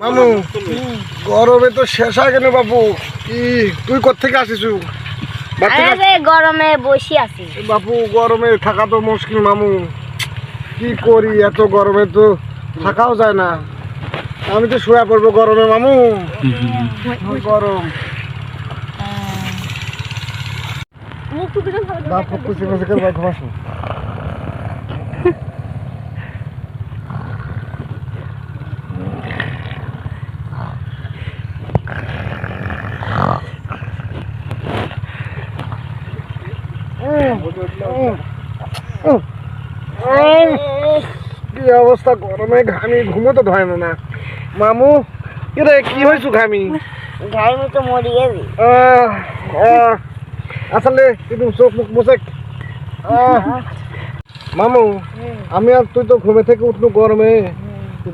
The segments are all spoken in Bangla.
মামু গরমে তো শেষ হয়ে গেল বাবু। কি তুই কোত্থেকে আসিস? গরমে বসে আছি বাপু, গরমে থাকা তো মুশকিল মামু। কি করি, এত গরমে তো থাকাও যায় না। আমি তো শুয়ে পড়বো গরমে মামু। গরম বাপু, কুচি কুচি করে ঘুমাসো। কি অবস্থা গরমে, ঘামি ঘুমো তো ধয় না মামু। এরে কি হয়েছু ঘামি? ঘামে তো মরি গেছি। আসলে একটু চোখ মুখ মুছে। মামু আমি আর তুই তো ঘুমে থেকে উঠলো গরমে।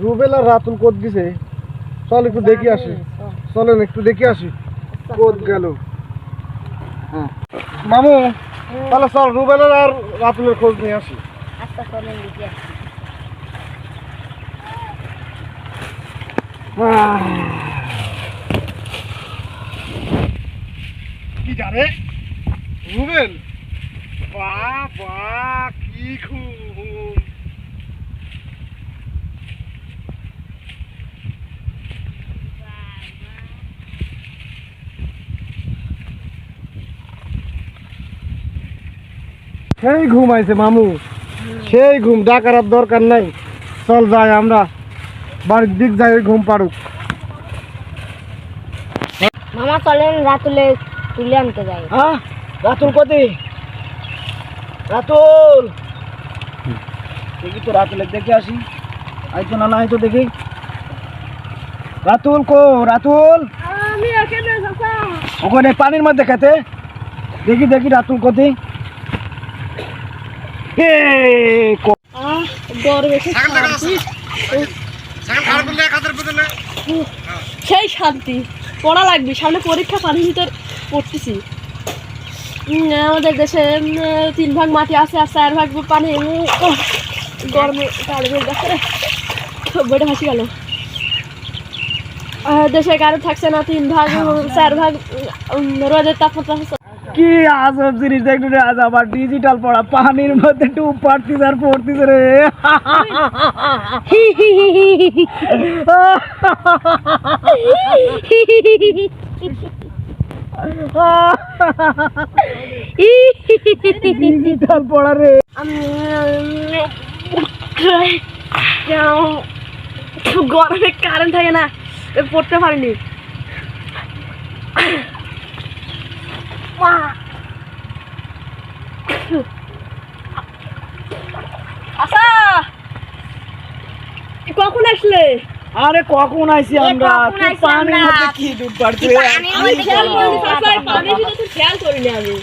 রুবেল আর রাতুল কোদ দিছে, চল একটু দেখি আসি। চলেন একটু দেখি আসি কোদ গেল। মামু তাহলে চল রুবেলের আর রাতুলের খোঁজ নিয়ে আসি। আচ্ছা চলেন দেখি আসি। কি জানে রুবেল? বাবা কি ঘুম! সেই ঘুম আইছে মামু, সেই ঘুম। ডাকার আর দরকার নাই, চল যাই আমরা বাড়ির দিক যাই, ওই ঘুম পাড়ুক। মামা চলেন রাতুলে তুলে আনতে যাই। রাতুল কতি? রাতুল দেখি তো, রাতুল দেখে আসি। আইতো না না আইতো দেখি। রাতুল কো? রাতুল আমি এখানে চাচা। ওখানে পানির মধ্যে খেতে দেখি দেখি রাতুল কতি? সেই শান্তি পড়া লাগবে, সামনে পরীক্ষা, পানির ভিতর পড়তেছি। আমাদের দেশে 3 ভাগ মাটি আছে আর 4 ভাগ পানি। গরমে বইটা হাসি গেল। দেশে কারো থাকছে না, 3 ভাগ 4 ভাগ রোদের তাপমাত্রা। কি আজব জিনিস দেখলি রে, আজ আবার ডিজিটাল পড়া। পানির মধ্যে ডুব পাড়তিস আর পড়তিস রে। ডিজিটাল পড়া রে। গরমে কারেন্ট থাকে না, পড়তে পারিনি। আচ্ছা কখন আসলে? আরে কখন আইছি আমরা? পানির মধ্যে কি ডুব পাড়ছিস? পানির ভিতরে খেয়াল করিনি আমি।